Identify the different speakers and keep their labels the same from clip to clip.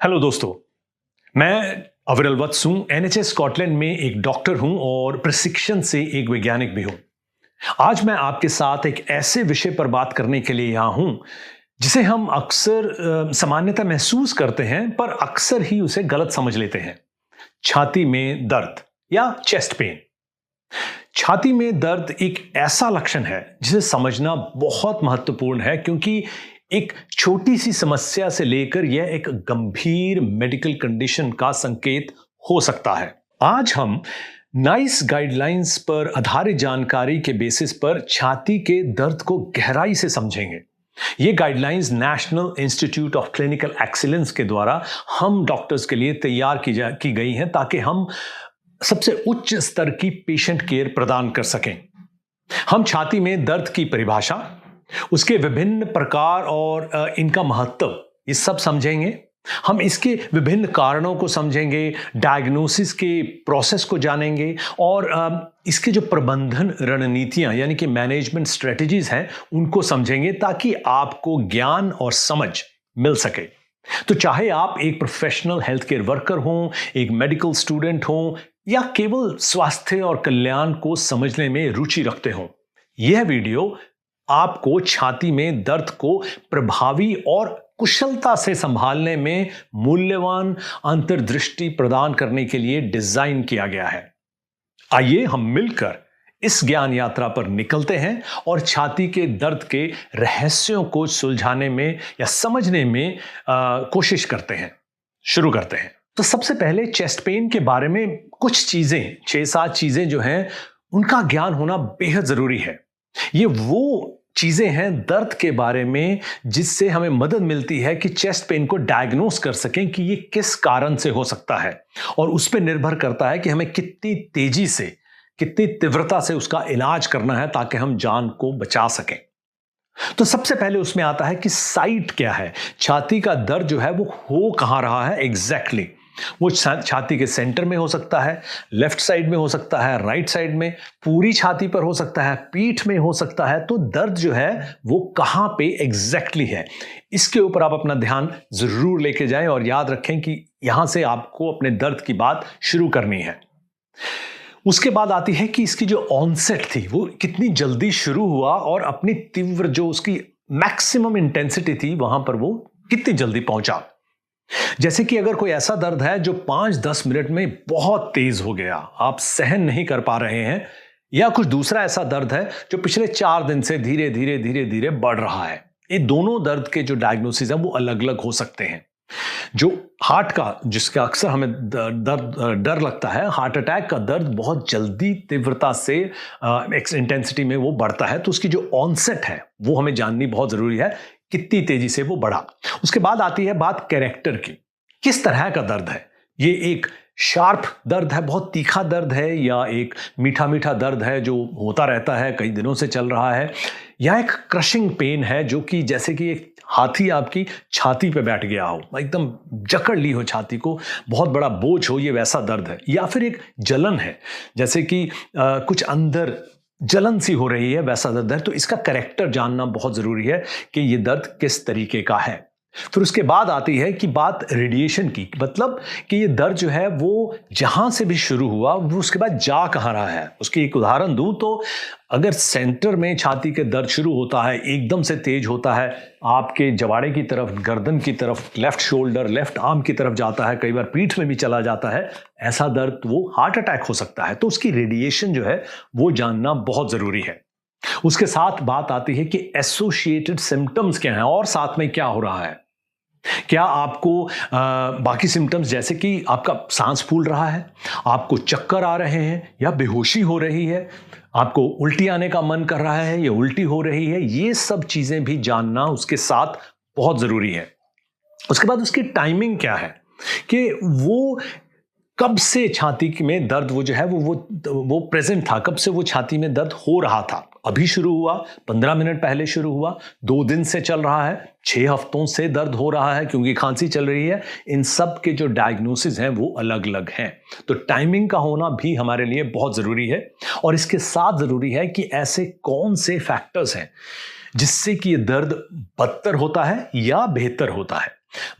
Speaker 1: Hello दोस्तों, मैं अविरल वत्स हूं। एनएचएस स्कॉटलैंड में एक डॉक्टर हूं और प्रशिक्षण से एक वैज्ञानिक भी हूं। आज मैं आपके साथ एक ऐसे विषय पर बात करने के लिए यहां हूं जिसे हम अक्सर सामान्यतः महसूस करते हैं, पर अक्सर ही उसे गलत समझ लेते हैं। छाती में दर्द या चेस्ट पेन। छाती में दर्द एक ऐसा लक्षण है जिसे समझना बहुत महत्वपूर्ण है, क्योंकि एक छोटी सी समस्या से लेकर यह एक गंभीर मेडिकल कंडीशन का संकेत हो सकता है। आज हम नाइस गाइडलाइंस पर आधारित जानकारी के बेसिस पर छाती के दर्द को गहराई से समझेंगे। ये guidelines national institute of clinical excellence के द्वारा हम डॉक्टर्स के लिए तैयार की गई हैं, ताकि हम सबसे उच्च स्तर की पेशेंट केयर प्रदान कर सकें। हम छाती में दर्द की परिभाषा, उसके विभिन्न प्रकार और इनका महत्व, ये सब समझेंगे। हम इसके विभिन्न कारणों को समझेंगे, डायग्नोसिस के प्रोसेस को जानेंगे और इसके जो प्रबंधन रणनीतियां यानी कि मैनेजमेंट स्ट्रेटजीज हैं उनको समझेंगे, ताकि आपको ज्ञान और समझ मिल सके। तो चाहे आप एक प्रोफेशनल हेल्थ केयर वर्कर हों, एक मेडिकल स्टूडेंट हों, या केवल स्वास्थ्य और कल्याण को समझने में रुचि रखते हों, यह वीडियो आपको छाती में दर्द को प्रभावी और कुशलता से संभालने में मूल्यवान अंतर्दृष्टि प्रदान करने के लिए डिजाइन किया गया है। आइए हम मिलकर इस ज्ञान यात्रा पर निकलते हैं और छाती के दर्द के रहस्यों को सुलझाने में या समझने में कोशिश करते हैं। शुरू करते हैं। तो सबसे पहले चेस्ट पेन के बारे में कुछ चीजें, 6-7 चीजें जो हैं, उनका ज्ञान होना बेहद जरूरी है। ये वो चीजें हैं दर्द के बारे में जिससे हमें मदद मिलती है कि चेस्ट पेन को डायग्नोस कर सकें कि ये किस कारण से हो सकता है, और उस पर निर्भर करता है कि हमें कितनी तेजी से, कितनी तीव्रता से उसका इलाज करना है, ताकि हम जान को बचा सकें। तो सबसे पहले उसमें आता है कि साइट क्या है, छाती का दर्द जो है वो हो कहां रहा है एग्जैक्टली। वो छाती के सेंटर में हो सकता है, लेफ्ट साइड में हो सकता है, राइट साइड में, पूरी छाती पर हो सकता है, पीठ में हो सकता है। तो दर्द जो है वो कहां पे एग्जैक्टली है, इसके ऊपर आप अपना ध्यान जरूर लेके जाएं और याद रखें कि यहां से आपको अपने दर्द की बात शुरू करनी है। उसके बाद आती है कि इसकी जो ऑनसेट थी वो कितनी जल्दी शुरू हुआ, और अपनी तीव्र जो उसकी मैक्सिमम इंटेंसिटी थी वहां पर वो कितनी जल्दी पहुंचा। जैसे कि अगर कोई ऐसा दर्द है जो 5-10 मिनट में बहुत तेज हो गया, आप सहन नहीं कर पा रहे हैं, या कुछ दूसरा ऐसा दर्द है जो पिछले 4 दिन से धीरे धीरे धीरे धीरे बढ़ रहा है। ये दोनों दर्द के जो डायग्नोसिस है वो अलग अलग हो सकते हैं। जो हार्ट का, जिसका अक्सर हमें डर लगता है, हार्ट अटैक का दर्द बहुत जल्दी तीव्रता से इंटेंसिटी में वो बढ़ता है, तो उसकी जो ऑनसेट है वो हमें जाननी बहुत जरूरी है, कितनी तेजी से वो बढ़ा। उसके बाद आती है बात कैरेक्टर की, किस तरह का दर्द है। ये एक शार्प दर्द है, बहुत तीखा दर्द है, या एक मीठा मीठा दर्द है जो होता रहता है, कई दिनों से चल रहा है, या एक क्रशिंग पेन है जो कि जैसे कि एक हाथी आपकी छाती पे बैठ गया हो, एकदम जकड़ ली हो छाती को, बहुत बड़ा बोझ हो, ये वैसा दर्द है। या फिर एक जलन है, जैसे कि कुछ अंदर जलन सी हो रही है, वैसा दर्द है। तो इसका कैरेक्टर जानना बहुत जरूरी है कि ये दर्द किस तरीके का है। फिर उसके बाद आती है कि बात रेडिएशन की, मतलब कि ये दर्द जो है वो जहां से भी शुरू हुआ वो उसके बाद जा कहां रहा है। उसकी एक उदाहरण दूं तो अगर सेंटर में छाती के दर्द शुरू होता है, एकदम से तेज होता है, आपके जवाड़े की तरफ, गर्दन की तरफ, लेफ्ट शोल्डर, लेफ्ट आर्म की तरफ जाता है, कई बार पीठ में भी चला जाता है, ऐसा दर्द वो हार्ट अटैक हो सकता है। तो उसकी रेडिएशन जो है वो जानना बहुत जरूरी है। उसके साथ बात आती है कि एसोसिएटेड सिम्टम्स क्या हैं और साथ में क्या हो रहा है। क्या आपको बाकी सिम्टम्स, जैसे कि आपका सांस फूल रहा है, आपको चक्कर आ रहे हैं, या बेहोशी हो रही है, आपको उल्टी आने का मन कर रहा है या उल्टी हो रही है, ये सब चीजें भी जानना उसके साथ बहुत जरूरी है। उसके बाद उसकी टाइमिंग क्या है, कि वो कब से छाती में दर्द वो जो है वो प्रेजेंट था, कब से वो छाती में दर्द हो रहा था। अभी शुरू हुआ, 15 मिनट पहले शुरू हुआ, 2 दिन से चल रहा है, 6 हफ्तों से दर्द हो रहा है क्योंकि खांसी चल रही है। इन सब के जो डायग्नोसिस हैं वो अलग अलग हैं। तो टाइमिंग का होना भी हमारे लिए बहुत जरूरी है। और इसके साथ जरूरी है कि ऐसे कौन से फैक्टर्स हैं जिससे कि ये दर्द बदतर होता है या बेहतर होता है।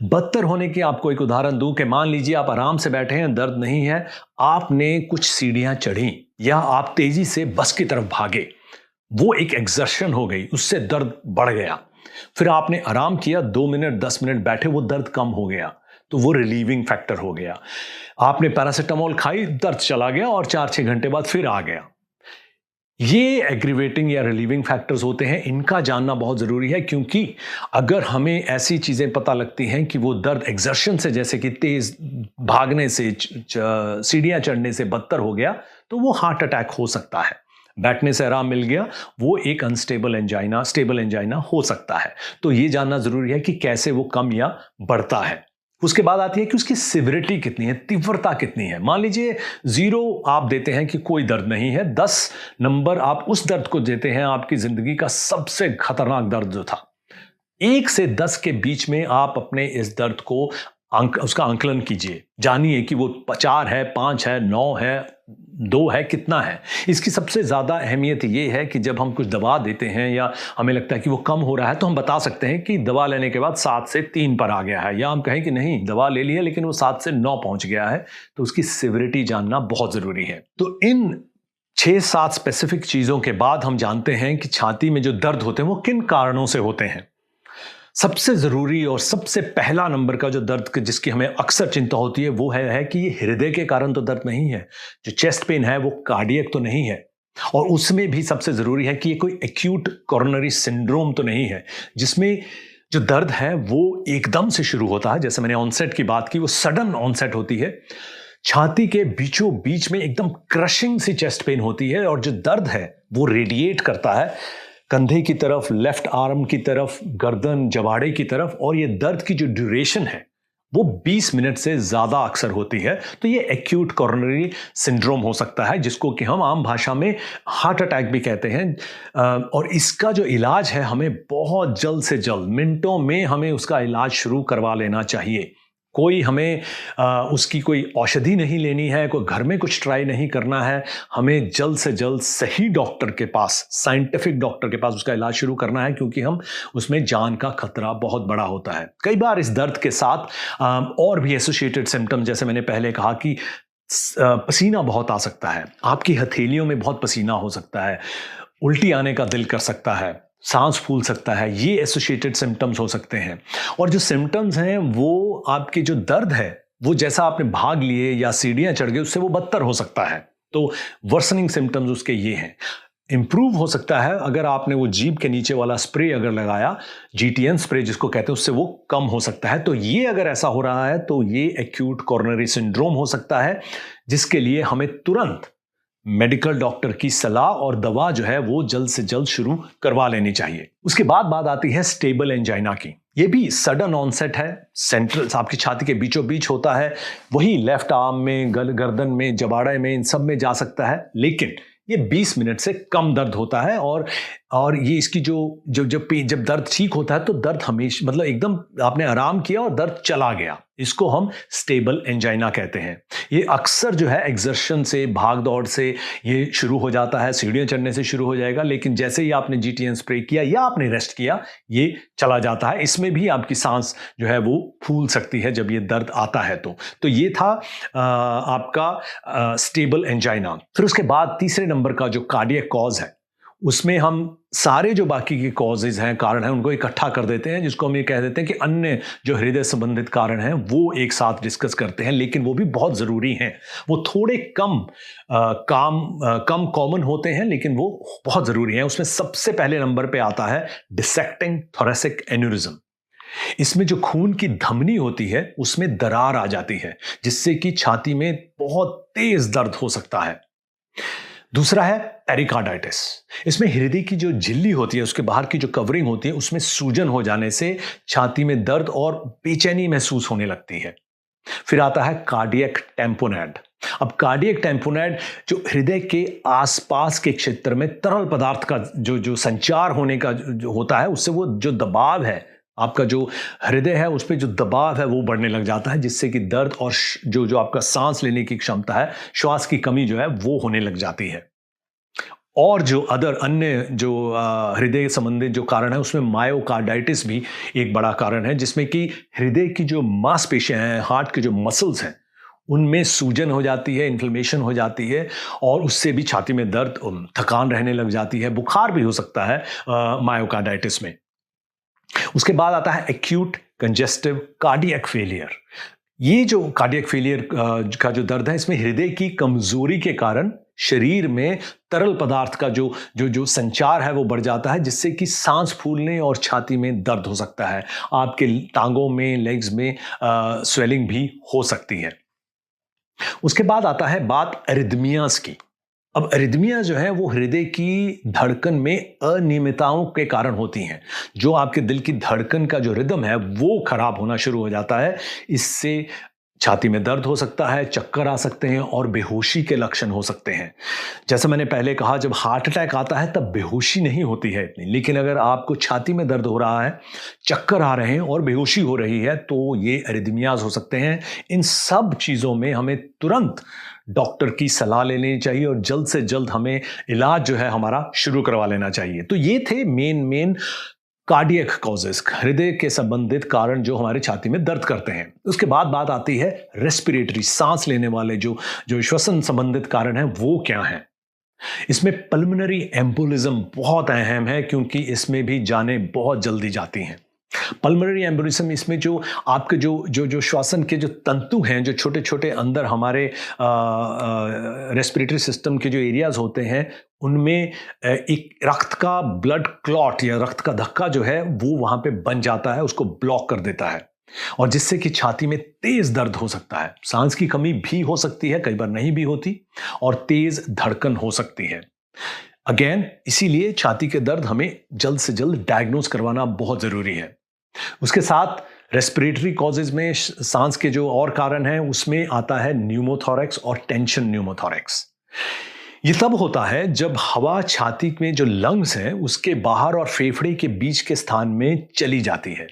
Speaker 1: बदतर होने की आपको एक उदाहरण दूं कि मान लीजिए आप आराम से बैठे हैं, दर्द नहीं है, आपने कुछ सीढ़ियां चढ़ी या आप तेजी से बस की तरफ भागे, वो एक एक्सर्शन हो गई, उससे दर्द बढ़ गया। फिर आपने आराम किया, 2 मिनट 10 मिनट बैठे, वो दर्द कम हो गया, तो वो रिलीविंग फैक्टर हो गया। आपने पैरासिटामोल खाई, दर्द चला गया और 4-6 घंटे बाद फिर आ गया। ये एग्रीवेटिंग या रिलीविंग फैक्टर्स होते हैं, इनका जानना बहुत ज़रूरी है, क्योंकि अगर हमें ऐसी चीज़ें पता लगती हैं कि वो दर्द एक्सर्शन से, जैसे कि तेज़ भागने से, सीढ़ियाँ चढ़ने से बदतर हो गया, तो वो हार्ट अटैक हो सकता है। बैठने से आराम मिल गया, वो एक अनस्टेबल एंजाइना, स्टेबल एंजाइना हो सकता है। तो ये जानना ज़रूरी है कि कैसे वो कम या बढ़ता है। उसके बाद आती है कि उसकी सिविरिटी कितनी है, तीव्रता कितनी है। मान लीजिए 0 आप देते हैं कि कोई दर्द नहीं है, 10 नंबर आप उस दर्द को देते हैं आपकी जिंदगी का सबसे खतरनाक दर्द जो था। 1 से 10 के बीच में आप अपने इस दर्द को उसका आंकलन कीजिए, जानिए कि वो 4 है, 5 है, 9 है, 2 है, कितना है। इसकी सबसे ज़्यादा अहमियत ये है कि जब हम कुछ दवा देते हैं या हमें लगता है कि वो कम हो रहा है, तो हम बता सकते हैं कि दवा लेने के बाद 7 से 3 पर आ गया है, या हम कहें कि नहीं, दवा ले ली है लेकिन वो 7 से 9 पहुंच गया है, तो उसकी सिविरिटी जानना बहुत ज़रूरी है। तो इन 6-7 स्पेसिफिक चीज़ों के बाद हम जानते हैं कि छाती में जो दर्द होते हैं वो किन कारणों से होते हैं। सबसे ज़रूरी और सबसे पहला नंबर का जो दर्द जिसकी हमें अक्सर चिंता होती है वो है कि ये हृदय के कारण तो दर्द नहीं है, जो चेस्ट पेन है वो कार्डियक तो नहीं है, और उसमें भी सबसे ज़रूरी है कि ये कोई एक्यूट कोरोनरी सिंड्रोम तो नहीं है, जिसमें जो दर्द है वो एकदम से शुरू होता है। जैसे मैंने ऑनसेट की बात की, वो सडन ऑनसेट होती है, छाती के बीचों बीच में एकदम क्रशिंग सी चेस्ट पेन होती है, और जो दर्द है वो रेडिएट करता है कंधे की तरफ, लेफ्ट आर्म की तरफ, गर्दन, जबाड़े की तरफ, और ये दर्द की जो ड्यूरेशन है वो 20 मिनट से ज़्यादा अक्सर होती है। तो ये एक्यूट कोरोनरी सिंड्रोम हो सकता है, जिसको कि हम आम भाषा में हार्ट अटैक भी कहते हैं। और इसका जो इलाज है, हमें बहुत जल्द से जल्द, मिनटों में हमें उसका इलाज शुरू करवा लेना चाहिए। कोई हमें उसकी कोई औषधि नहीं लेनी है, कोई घर में कुछ ट्राई नहीं करना है, हमें जल्द से जल्द सही डॉक्टर के पास, साइंटिफिक डॉक्टर के पास उसका इलाज शुरू करना है, क्योंकि हम उसमें जान का खतरा बहुत बड़ा होता है। कई बार इस दर्द के साथ और भी एसोसिएटेड सिम्टम, जैसे मैंने पहले कहा कि पसीना बहुत आ सकता है, आपकी हथेलियों में बहुत पसीना हो सकता है, उल्टी आने का दिल कर सकता है, सांस फूल सकता है, ये एसोसिएटेड सिम्टम्स हो सकते हैं। और जो सिम्टम्स हैं वो आपके जो दर्द है वो जैसा आपने भाग लिए या सीढ़ियां चढ़ गए उससे वो बदतर हो सकता है। तो वर्सनिंग सिम्टम्स उसके ये हैं। इंप्रूव हो सकता है अगर आपने वो जीभ के नीचे वाला स्प्रे अगर लगाया, GTN स्प्रे जिसको कहते हैं, उससे वो कम हो सकता है। तो ये अगर ऐसा हो रहा है तो ये एक्यूट कोरोनरी सिंड्रोम हो सकता है, जिसके लिए हमें तुरंत मेडिकल डॉक्टर की सलाह और दवा जो है वो जल्द से जल्द शुरू करवा लेनी चाहिए। उसके बाद बात आती है स्टेबल एंजाइना की। ये भी सडन ऑनसेट है, सेंट्रल आपकी छाती के बीचों बीच होता है, वही लेफ्ट आर्म में, गर्दन में, जबाड़े में, इन सब में जा सकता है, लेकिन ये 20 मिनट से कम दर्द होता है। और ये इसकी जब दर्द ठीक होता है तो दर्द हमेशा, मतलब एकदम आपने आराम किया और दर्द चला गया, इसको हम स्टेबल एंजाइना कहते हैं। ये अक्सर जो है एक्सर्शन से, भाग दौड़ से ये शुरू हो जाता है, सीढ़ियां चढ़ने से शुरू हो जाएगा, लेकिन जैसे ही आपने GTN स्प्रे किया या आपने रेस्ट किया, ये चला जाता है। इसमें भी आपकी सांस जो है वो फूल सकती है जब ये दर्द आता है। तो ये था आपका स्टेबल एंजाइना। फिर उसके बाद तीसरे नंबर का जो कार्डियक कॉज है, उसमें हम सारे जो बाकी के कॉजेज हैं, कारण हैं, उनको इकट्ठा कर देते हैं, जिसको हम ये कह देते हैं कि अन्य जो हृदय संबंधित कारण हैं वो एक साथ डिस्कस करते हैं, लेकिन वो भी बहुत ज़रूरी हैं। वो थोड़े कम कॉमन होते हैं, लेकिन वो बहुत ज़रूरी हैं। उसमें सबसे पहले नंबर पे आता है डिसेक्टिंग थोरेसिक एन्यूरिज्म। इसमें जो खून की धमनी होती है उसमें दरार आ जाती है, जिससे कि छाती में बहुत तेज दर्द हो सकता है। दूसरा है पेरिकार्डाइटिस। इसमें हृदय की जो झिल्ली होती है, उसके बाहर की जो कवरिंग होती है, उसमें सूजन हो जाने से छाती में दर्द और बेचैनी महसूस होने लगती है। फिर आता है कार्डियक टैम्पोनेड। अब कार्डियक टैम्पोनेड जो हृदय के आसपास के क्षेत्र में तरल पदार्थ का जो संचार होने का जो होता है, उससे वो जो दबाव है, आपका जो हृदय है उस पर जो दबाव है वो बढ़ने लग जाता है, जिससे कि दर्द और जो आपका सांस लेने की क्षमता है, श्वास की कमी जो है वो होने लग जाती है। और जो अन्य जो हृदय संबंधित जो कारण है उसमें मायोकार्डाइटिस भी एक बड़ा कारण है, जिसमें कि हृदय की जो मांसपेशियां हैं, हार्ट के जो मसल्स हैं, उनमें सूजन हो जाती है, इन्फ्लेमेशन हो जाती है और उससे भी छाती में दर्द, थकान रहने लग जाती है, बुखार भी हो सकता है मायोकार्डाइटिस में। उसके बाद आता है एक्यूट कंजेस्टिव कार्डियक फेलियर। ये जो कार्डियक फेलियर का जो दर्द है, इसमें हृदय की कमजोरी के कारण शरीर में तरल पदार्थ का जो जो जो संचार है वो बढ़ जाता है, जिससे कि सांस फूलने और छाती में दर्द हो सकता है। आपके टांगों में, लेग्स में स्वेलिंग भी हो सकती है। उसके बाद आता है बात एरिथमियाज की। अब एरिथमिया जो है वो हृदय की धड़कन में अनियमितताओं के कारण होती हैं। जो आपके दिल की धड़कन का जो रिदम है वो खराब होना शुरू हो जाता है। इससे छाती में दर्द हो सकता है, चक्कर आ सकते हैं और बेहोशी के लक्षण हो सकते हैं। जैसा मैंने पहले कहा, जब हार्ट अटैक आता है तब बेहोशी नहीं होती है इतनी, लेकिन अगर आपको छाती में दर्द हो रहा है, चक्कर आ रहे हैं और बेहोशी हो रही है, तो ये एरिथमियाज हो सकते हैं। इन सब चीज़ों में हमें तुरंत डॉक्टर की सलाह लेनी चाहिए और जल्द से जल्द हमें इलाज जो है हमारा शुरू करवा लेना चाहिए। तो ये थे मेन कार्डियक कॉजेस, हृदय के संबंधित कारण जो हमारे छाती में दर्द करते हैं। उसके बाद बात आती है रेस्पिरेटरी, सांस लेने वाले जो जो श्वसन संबंधित कारण हैं वो क्या हैं। इसमें पल्मोनरी एम्बोलिज्म बहुत अहम है, क्योंकि इसमें भी जानें बहुत जल्दी जाती हैं। पल्मोनरी एम्बोलिज्म, इसमें जो आपके जो जो जो श्वसन के जो तंतु हैं, जो छोटे छोटे अंदर हमारे रेस्पिरेटरी सिस्टम के जो एरियाज होते हैं, उनमें एक रक्त का ब्लड क्लॉट या रक्त का धक्का जो है वो वहां पे बन जाता है, उसको ब्लॉक कर देता है, और जिससे कि छाती में तेज दर्द हो सकता है। सांस की कमी भी हो सकती है, कई बार नहीं भी होती, और तेज धड़कन हो सकती है। अगेन, इसीलिए छाती के दर्द हमें जल्द से जल्द डायग्नोज करवाना बहुत जरूरी है। उसके साथ रेस्पिरेटरी कॉजेज में सांस के जो और कारण हैं, उसमें आता है न्यूमोथोरैक्स और टेंशन न्यूमोथोरैक्स। ये तब होता है जब हवा छाती में जो लंग्स हैं उसके बाहर और फेफड़े के बीच के स्थान में चली जाती है,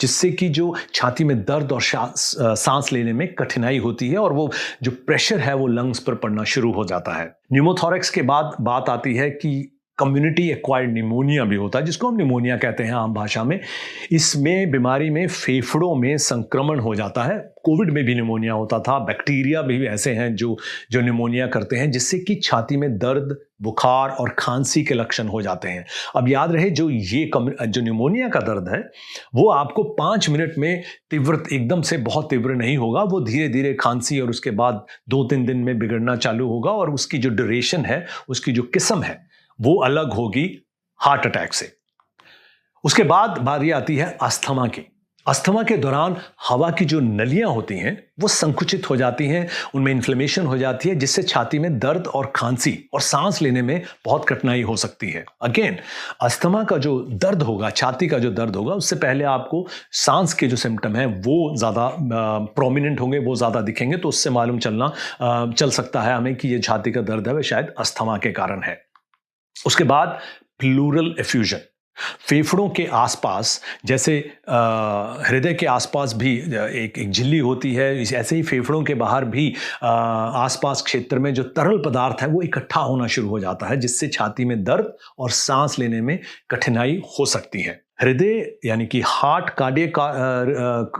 Speaker 1: जिससे कि जो छाती में दर्द और सांस लेने में कठिनाई होती है, और वो जो प्रेशर है वो लंग्स पर पड़ना शुरू हो जाता है। न्यूमोथोरैक्स के बाद बात आती है कि कम्युनिटी एक्वायर्ड निमोनिया भी होता है, जिसको हम निमोनिया कहते हैं आम भाषा में। इसमें बीमारी में फेफड़ों में संक्रमण हो जाता है। कोविड में भी निमोनिया होता था, बैक्टीरिया भी ऐसे हैं जो जो निमोनिया करते हैं, जिससे कि छाती में दर्द, बुखार और खांसी के लक्षण हो जाते हैं। अब याद रहे, जो निमोनिया का दर्द है वो आपको 5 मिनट में तीव्र, एकदम से बहुत तीव्र नहीं होगा, वो धीरे धीरे खांसी और उसके बाद 2-3 दिन में बिगड़ना चालू होगा, और उसकी जो ड्यूरेशन है, उसकी जो किस्म है, वो अलग होगी हार्ट अटैक से। उसके बाद बारी आती है अस्थमा की। अस्थमा के दौरान हवा की जो नलियां होती हैं वो संकुचित हो जाती हैं, उनमें इन्फ्लेमेशन हो जाती है, जिससे छाती में दर्द और खांसी और सांस लेने में बहुत कठिनाई हो सकती है। अगेन, अस्थमा का जो दर्द होगा, छाती का जो दर्द होगा, उससे पहले आपको सांस के जो सिम्टम है वो ज़्यादा प्रोमिनेंट होंगे, वो ज़्यादा दिखेंगे, तो उससे मालूम चल सकता है हमें कि ये छाती का दर्द है, वह शायद अस्थमा के कारण है। उसके बाद प्लूरल एफ्यूजन, फेफड़ों के आसपास, जैसे हृदय के आसपास भी एक झिल्ली होती है, ऐसे ही फेफड़ों के बाहर भी आसपास क्षेत्र में जो तरल पदार्थ है वो इकट्ठा होना शुरू हो जाता है, जिससे छाती में दर्द और सांस लेने में कठिनाई हो सकती है। हृदय यानी कि हार्ट कार्डियक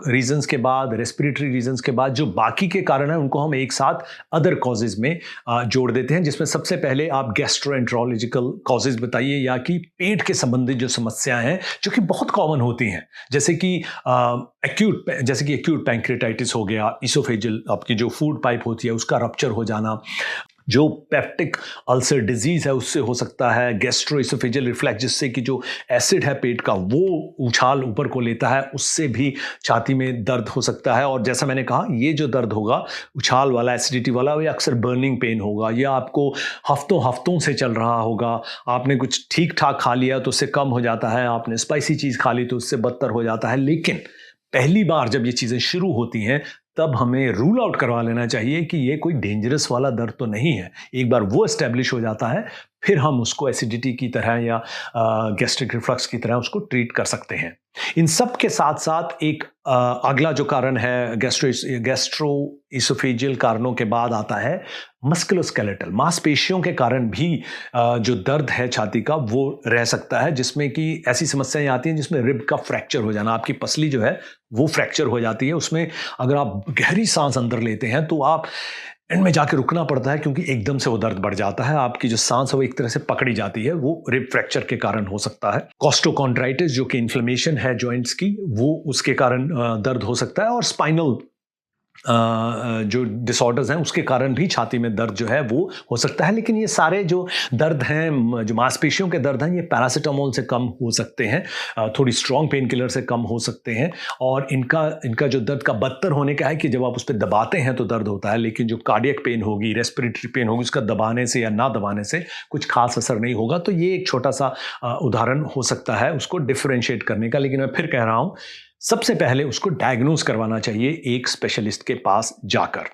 Speaker 1: रीजंस के बाद, रेस्पिरेटरी रीजंस के बाद जो बाकी के कारण हैं, उनको हम एक साथ अदर कॉजेज में जोड़ देते हैं, जिसमें सबसे पहले आप गैस्ट्रोएंट्रोलॉजिकल कॉजेज बताइए, या कि पेट के संबंधित जो समस्याएं हैं जो कि बहुत कॉमन होती हैं, जैसे कि एक्यूट पैंक्रेटाइटिस हो गया, इसोफेजियल, आपकी जो फूड पाइप होती है उसका रप्चर हो जाना, जो पेप्टिक अल्सर डिजीज है उससे हो सकता है, गैस्ट्रोइसोफेजियल रिफ्लक्स, जिससे कि जो एसिड है पेट का वो उछाल ऊपर को लेता है, उससे भी छाती में दर्द हो सकता है। और जैसा मैंने कहा, ये जो दर्द होगा उछाल वाला, एसिडिटी वाला, ये अक्सर बर्निंग पेन होगा, या आपको हफ्तों से चल रहा होगा। आपने कुछ ठीक ठाक खा लिया तो उससे कम हो जाता है, आपने स्पाइसी चीज़ खा ली तो उससे बदतर हो जाता है। लेकिन पहली बार जब ये चीज़ें शुरू होती हैं तब हमें रूल आउट करवा लेना चाहिए कि ये कोई डेंजरस वाला दर्द तो नहीं है। एक बार वो एस्टेब्लिश हो जाता है, फिर हम उसको एसिडिटी की तरह या गैस्ट्रिक रिफ्लक्स की तरह उसको ट्रीट कर सकते हैं। इन सब के साथ साथ एक अगला जो कारण है गैस्ट्रो इसोफेजियल कारणों के बाद आता है मस्कुलोस्केलेटल। मांसपेशियों के कारण भी जो दर्द है छाती का वो रह सकता है, जिसमें कि ऐसी समस्याएं आती हैं जिसमें रिब का फ्रैक्चर हो जाना, आपकी पसली जो है वो फ्रैक्चर हो जाती है। उसमें अगर आप गहरी सांस अंदर लेते हैं तो आप एंड में जाके रुकना पड़ता है, क्योंकि एकदम से वो दर्द बढ़ जाता है, आपकी जो सांस है वो एक तरह से पकड़ी जाती है। वो रिब फ्रैक्चर के कारण हो सकता है। कॉस्टोकॉन्ड्राइटिस जो कि इन्फ्लेमेशन है जॉइंट्स की, वो उसके कारण दर्द हो सकता है। और स्पाइनल जो डिसऑर्डर्स हैं उसके कारण भी छाती में दर्द जो है वो हो सकता है। लेकिन ये सारे जो दर्द हैं, जो मांसपेशियों के दर्द हैं, ये पैरासीटामोल से कम हो सकते हैं, थोड़ी स्ट्रॉन्ग पेन किलर से कम हो सकते हैं। और इनका जो दर्द का बदतर होने का है कि जब आप उस पर दबाते हैं तो दर्द होता है, लेकिन जो कार्डियक पेन होगी, रेस्पिरेटरी पेन होगी, उसका दबाने से या ना दबाने से कुछ खास असर नहीं होगा। तो ये एक छोटा सा उदाहरण हो सकता है उसको डिफरेंशिएट करने का। लेकिन मैं फिर कह रहा हूं, सबसे पहले उसको डायग्नोज करवाना चाहिए एक स्पेशलिस्ट के पास जाकर।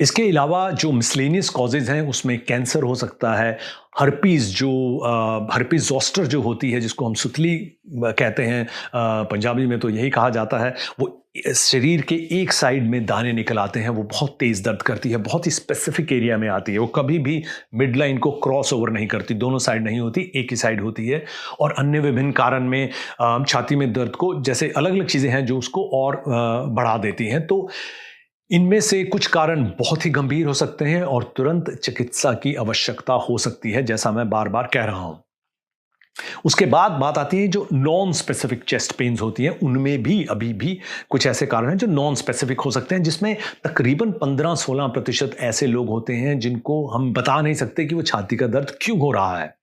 Speaker 1: इसके अलावा जो मिसलेनियस कॉजेज हैं उसमें कैंसर हो सकता है, हर्पीज जोस्टर जो होती है, जिसको हम सुतली कहते हैं, पंजाबी में तो यही कहा जाता है, वो शरीर के एक साइड में दाने निकल आते हैं, वो बहुत तेज दर्द करती है, बहुत ही स्पेसिफिक एरिया में आती है, वो कभी भी मिड लाइन को क्रॉस ओवर नहीं करती, दोनों साइड नहीं होती, एक ही साइड होती है। और अन्य विभिन्न कारण में छाती में दर्द को, जैसे अलग अलग चीजें हैं जो उसको और बढ़ा देती हैं। तो इनमें से कुछ कारण बहुत ही गंभीर हो सकते हैं और तुरंत चिकित्सा की आवश्यकता हो सकती है, जैसा मैं बार बार कह रहा हूं। उसके बाद बात आती है जो नॉन स्पेसिफिक चेस्ट पेन्स होती हैं, उनमें भी अभी भी कुछ ऐसे कारण हैं जो नॉन स्पेसिफिक हो सकते हैं, जिसमें तकरीबन 15-16% ऐसे लोग होते हैं जिनको हम बता नहीं सकते कि वो छाती का दर्द क्यों हो रहा है।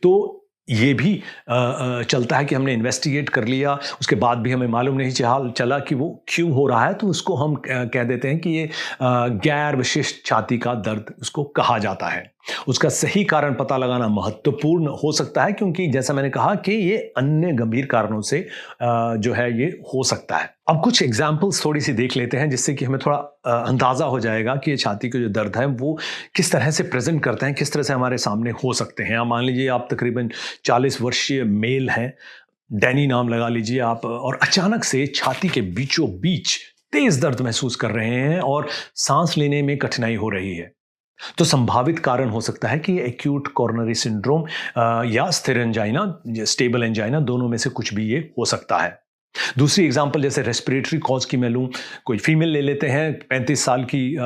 Speaker 1: तो ये भी चलता है कि हमने इन्वेस्टिगेट कर लिया, उसके बाद भी हमें मालूम नहीं चला कि वो क्यों हो रहा है, तो उसको हम कह देते हैं कि ये गैर विशिष्ट छाती का दर्द उसको कहा जाता है। उसका सही कारण पता लगाना महत्वपूर्ण हो सकता है, क्योंकि जैसा मैंने कहा कि ये अन्य गंभीर कारणों से जो है ये हो सकता है। अब कुछ एग्जाम्पल्स थोड़ी सी देख लेते हैं, जिससे कि हमें थोड़ा अंदाजा हो जाएगा कि ये छाती के जो दर्द है वो किस तरह से प्रेजेंट करते हैं, किस तरह से हमारे सामने हो सकते हैं। मान लीजिए आप तकरीबन 40 वर्षीय मेल हैं, डैनी नाम लगा लीजिए आप, और अचानक से छाती के बीचों बीच तेज दर्द महसूस कर रहे हैं और सांस लेने में कठिनाई हो रही है। तो संभावित कारण हो सकता है कि एक्यूट कोरोनरी सिंड्रोम या स्थिर एंजाइना, स्टेबल एंजाइना, दोनों में से कुछ भी ये हो सकता है। दूसरी एग्जांपल जैसे रेस्पिरेटरी कॉज की मैं लूं, कोई फीमेल ले लेते हैं, 35 साल की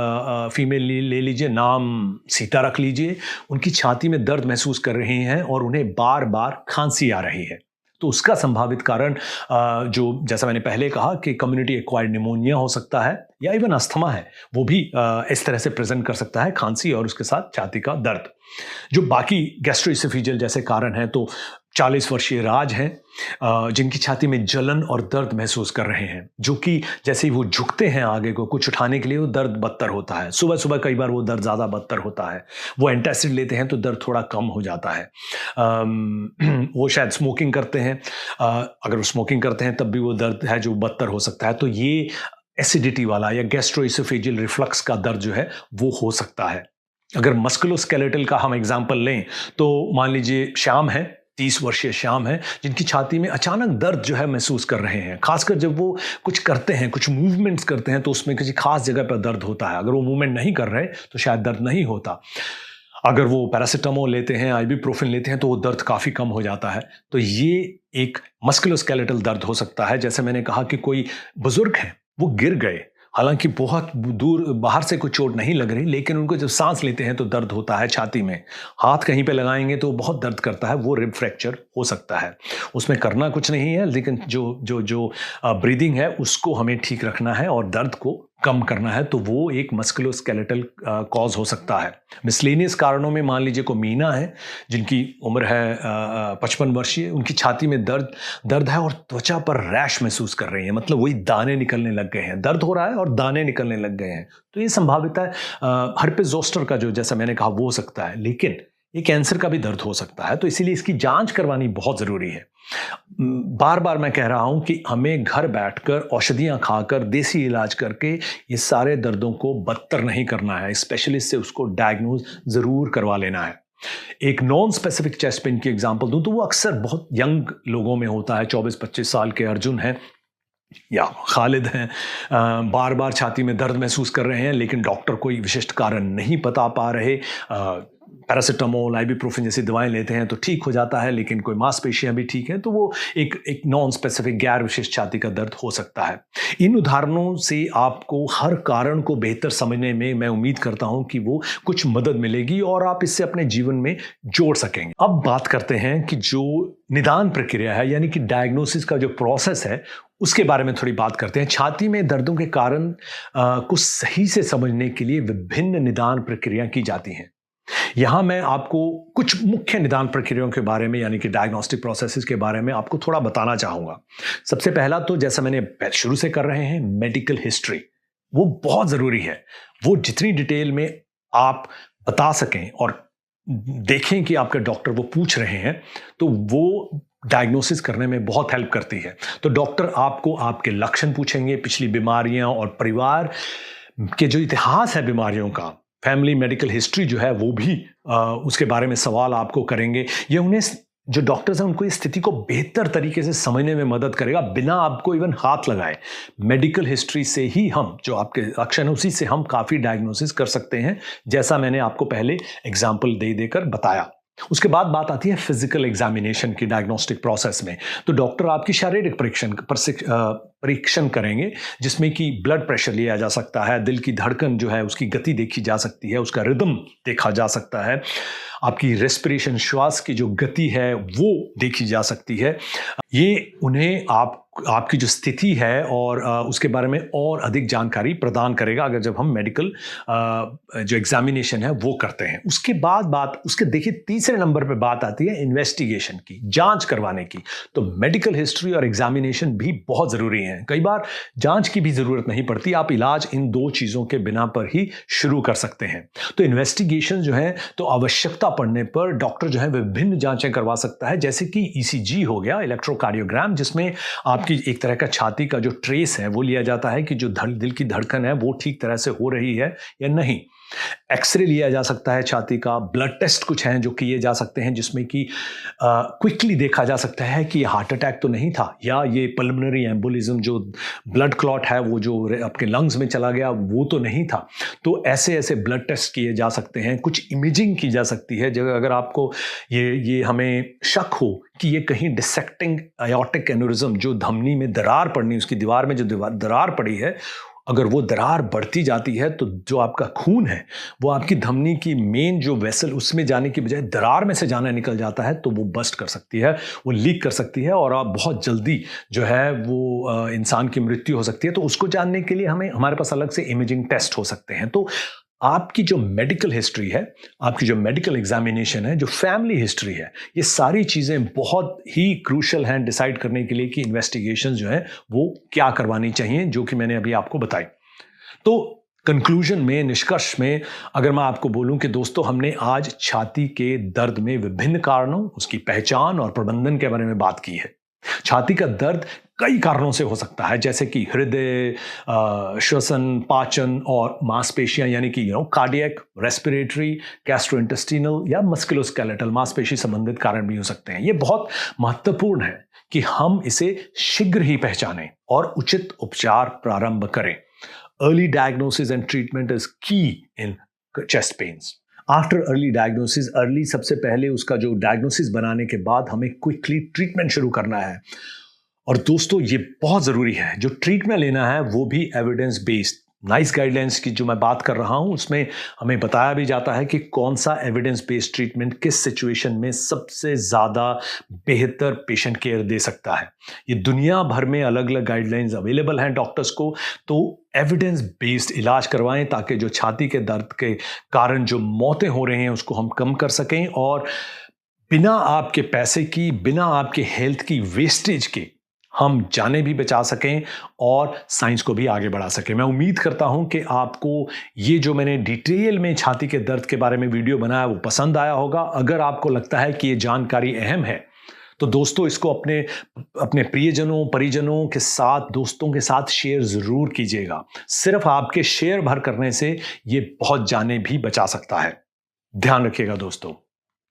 Speaker 1: फीमेल ले लीजिए, नाम सीता रख लीजिए, उनकी छाती में दर्द महसूस कर रही हैं और उन्हें बार बार खांसी आ रही है। तो उसका संभावित कारण जो, जैसा मैंने पहले कहा कि कम्युनिटी एक्वायर्ड निमोनिया हो सकता है, या इवन अस्थमा है, वो भी इस तरह से प्रेजेंट कर सकता है, खांसी और उसके साथ छाती का दर्द। जो बाकी गैस्ट्रोइसोफेजियल जैसे कारण हैं, तो 40 वर्षीय राज हैं जिनकी छाती में जलन और दर्द महसूस कर रहे हैं, जो कि जैसे ही वो झुकते हैं आगे को कुछ उठाने के लिए, वो दर्द बदतर होता है। सुबह सुबह कई बार वो दर्द ज़्यादा बदतर होता है। वो एंटासिड लेते हैं तो दर्द थोड़ा कम हो जाता है। वो शायद स्मोकिंग करते हैं, अगर वो स्मोकिंग करते हैं तब भी वो दर्द है जो बदतर हो सकता है। तो ये एसिडिटी वाला या गैस्ट्रोइसोफेजियल रिफ्लक्स का दर्द जो है वो हो सकता है। अगर मस्कुलोस्केलेटल का हम एग्जाम्पल लें, तो मान लीजिए श्याम है, 30 वर्षीय श्याम है, जिनकी छाती में अचानक दर्द जो है महसूस कर रहे हैं। खासकर जब वो कुछ करते हैं, कुछ मूवमेंट्स करते हैं, तो उसमें किसी खास जगह पर दर्द होता है। अगर वो मूवमेंट नहीं कर रहे तो शायद दर्द नहीं होता। अगर वो पैरासीटामोल लेते हैं, आइबुप्रोफेन लेते हैं, तो वो दर्द काफ़ी कम हो जाता है। तो ये एक मस्कुलोस्केलेटल दर्द हो सकता है। जैसे मैंने कहा कि कोई बुजुर्ग हैं, वो गिर गए, हालांकि बहुत दूर बाहर से कोई चोट नहीं लग रही, लेकिन उनको जब सांस लेते हैं तो दर्द होता है छाती में। हाथ कहीं पे लगाएंगे तो बहुत दर्द करता है, वो रिब फ्रैक्चर हो सकता है। उसमें करना कुछ नहीं है, लेकिन जो ब्रीदिंग है उसको हमें ठीक रखना है और दर्द को कम करना है, तो वो एक मस्कुलोस्केलेटल कॉज हो सकता है। मिसलेनियस कारणों में मान लीजिए को मीना है, जिनकी उम्र है 55 वर्षीय, उनकी छाती में दर्द है और त्वचा पर रैश महसूस कर रही है, मतलब वही दाने निकलने लग गए हैं, दर्द हो रहा है और दाने निकलने लग गए हैं। तो ये संभावित है हर्पेस जोस्टर का, जो जैसा मैंने कहा वो हो सकता है, लेकिन ये कैंसर का भी दर्द हो सकता है। तो इसीलिए इसकी जांच करवानी बहुत जरूरी है। बार बार मैं कह रहा हूं कि हमें घर बैठकर औषधियां खाकर देसी इलाज करके ये सारे दर्दों को बदतर नहीं करना है, स्पेशलिस्ट से उसको डायग्नोज जरूर करवा लेना है। एक नॉन स्पेसिफिक चेस्ट पेन की एग्जांपल दूं तो वो अक्सर बहुत यंग लोगों में होता है। 24-25 साल के अर्जुन हैं या खालिद हैं, बार बार छाती में दर्द महसूस कर रहे हैं, लेकिन डॉक्टर कोई विशिष्ट कारण नहीं बता पा रहे। पैरासीटामोल, आइबुप्रोफेन जैसी दवाएं लेते हैं तो ठीक हो जाता है, लेकिन कोई मांसपेशियां भी ठीक हैं, तो वो एक नॉन स्पेसिफिक गैर विशिष्ट छाती का दर्द हो सकता है। इन उदाहरणों से आपको हर कारण को बेहतर समझने में मैं उम्मीद करता हूं कि वो कुछ मदद मिलेगी और आप इससे अपने जीवन में जोड़ सकेंगे। अब बात करते हैं कि जो निदान प्रक्रिया है, यानी कि डायग्नोसिस का जो प्रोसेस है, उसके बारे में थोड़ी बात करते हैं। छाती में दर्दों के कारण को सही से समझने के लिए विभिन्न निदान प्रक्रियाएं की जाती हैं। यहां मैं आपको कुछ मुख्य निदान प्रक्रियाओं के बारे में, यानी कि डायग्नोस्टिक प्रोसेसेस के बारे में आपको थोड़ा बताना चाहूंगा। सबसे पहला तो जैसा मैंने शुरू से कर रहे हैं, मेडिकल हिस्ट्री, वो बहुत जरूरी है। वो जितनी डिटेल में आप बता सकें और देखें कि आपके डॉक्टर वो पूछ रहे हैं, तो वो डायग्नोसिस करने में बहुत हेल्प करती है। तो डॉक्टर आपको आपके लक्षण पूछेंगे, पिछली बीमारियां और परिवार के जो इतिहास है बीमारियों का, फैमिली मेडिकल हिस्ट्री जो है वो भी उसके बारे में सवाल आपको करेंगे। ये उन्हें, जो डॉक्टर्स हैं, उनको इस स्थिति को बेहतर तरीके से समझने में मदद करेगा बिना आपको इवन हाथ लगाए। मेडिकल हिस्ट्री से ही हम, जो आपके लक्षण, उसी से हम काफ़ी डायग्नोसिस कर सकते हैं, जैसा मैंने आपको पहले एग्जाम्पल दे देकर बताया। उसके बाद बात आती है फिजिकल एग्जामिनेशन की डायग्नोस्टिक प्रोसेस में। तो डॉक्टर आपकी शारीरिक परीक्षण करेंगे, जिसमें कि ब्लड प्रेशर लिया जा सकता है, दिल की धड़कन जो है उसकी गति देखी जा सकती है, उसका रिदम देखा जा सकता है, आपकी रेस्पिरेशन, श्वास की जो गति है वो देखी जा सकती है। ये उन्हें आपकी जो स्थिति है और उसके बारे में और अधिक जानकारी प्रदान करेगा अगर जब हम मेडिकल जो एग्जामिनेशन है वो करते हैं। उसके बाद उसके देखिए तीसरे नंबर पे बात आती है इन्वेस्टिगेशन की, जांच करवाने की। तो मेडिकल हिस्ट्री और एग्जामिनेशन भी बहुत जरूरी है। कई बार जांच की भी जरूरत नहीं पड़ती, आप इलाज इन दो चीजों के बिना पर ही शुरू कर सकते हैं। तो इन्वेस्टिगेशन जो है, तो आवश्यकता पड़ने पर डॉक्टर जो है विभिन्न जांचें करवा सकता है, जैसे कि ईसीजी हो गया, इलेक्ट्रोकार्डियोग्राम, जिसमें आपकी एक तरह का छाती का जो ट्रेस है वो लिया जाता है कि जो दिल की धड़कन है वो ठीक तरह से हो रही है या नहीं। एक्सरे लिया जा सकता है छाती का। ब्लड टेस्ट कुछ हैं जो किए जा सकते हैं, जिसमें कि क्विकली देखा जा सकता है कि हार्ट अटैक तो नहीं था, या ये पल्मोनरी एम्बोलिज्म, जो ब्लड क्लॉट है वो जो आपके लंग्स में चला गया, वो तो नहीं था। तो ऐसे ब्लड टेस्ट किए जा सकते हैं। कुछ इमेजिंग की जा सकती है, जगह अगर आपको ये हमें शक हो कि ये कहीं डिसेक्टिंग एओर्टिक एन्यूरिज्म, जो धमनी में दरार पड़नी, उसकी दीवार में जो दरार पड़ी है, अगर वो दरार बढ़ती जाती है तो जो आपका खून है वो आपकी धमनी की मेन जो वेसल, उसमें जाने की बजाय दरार में से जाना निकल जाता है, तो वो बस्ट कर सकती है, वो लीक कर सकती है और आप बहुत जल्दी जो है वो इंसान की मृत्यु हो सकती है। तो उसको जानने के लिए हमारे पास अलग से इमेजिंग टेस्ट हो सकते हैं। तो आपकी जो मेडिकल हिस्ट्री है, आपकी जो मेडिकल एग्जामिनेशन है, जो फैमिली हिस्ट्री है, ये सारी चीज़ें बहुत ही क्रूशल हैं डिसाइड करने के लिए कि इन्वेस्टिगेशन जो है वो क्या करवानी चाहिए, जो कि मैंने अभी आपको बताई। तो कंक्लूजन में, निष्कर्ष में अगर मैं आपको बोलूं कि दोस्तों, हमने आज छाती के दर्द में विभिन्न कारणों, उसकी पहचान और प्रबंधन के बारे में बात की है। छाती का दर्द कई कारणों से हो सकता है, जैसे कि हृदय, श्वसन, पाचन और मांसपेशियां, यानी कि कार्डियक, रेस्पिरेटरी, गैस्ट्रोइंटेस्टिनल या मस्कुलोस्केलेटल मांसपेशी संबंधित कारण भी हो सकते हैं। ये बहुत महत्वपूर्ण है कि हम इसे शीघ्र ही पहचानें और उचित उपचार प्रारंभ करें। Early diagnosis and treatment is key in chest pains. After early diagnosis, early सबसे पहले उसका जो डायग्नोसिस बनाने के बाद हमें क्विकली ट्रीटमेंट शुरू करना है। और दोस्तों, ये बहुत ज़रूरी है, जो ट्रीटमेंट लेना है वो भी एविडेंस बेस्ड। नाइस गाइडलाइंस की जो मैं बात कर रहा हूं, उसमें हमें बताया भी जाता है कि कौन सा एविडेंस बेस्ड ट्रीटमेंट किस सिचुएशन में सबसे ज़्यादा बेहतर पेशेंट केयर दे सकता है। ये दुनिया भर में अलग अलग गाइडलाइंस अवेलेबल हैं डॉक्टर्स को। तो एविडेंस बेस्ड इलाज करवाएं, ताकि जो छाती के दर्द के कारण जो मौतें हो रही हैं उसको हम कम कर सकें, और बिना आपके पैसे की, बिना आपके हेल्थ की वेस्टेज के हम जाने भी बचा सकें और साइंस को भी आगे बढ़ा सकें। मैं उम्मीद करता हूं कि आपको ये जो मैंने डिटेल में छाती के दर्द के बारे में वीडियो बनाया वो पसंद आया होगा। अगर आपको लगता है कि ये जानकारी अहम है, तो दोस्तों इसको अपने प्रियजनों, परिजनों के साथ, दोस्तों के साथ शेयर जरूर कीजिएगा। सिर्फ आपके शेयर भर करने से ये बहुत जाने भी बचा सकता है। ध्यान रखिएगा दोस्तों।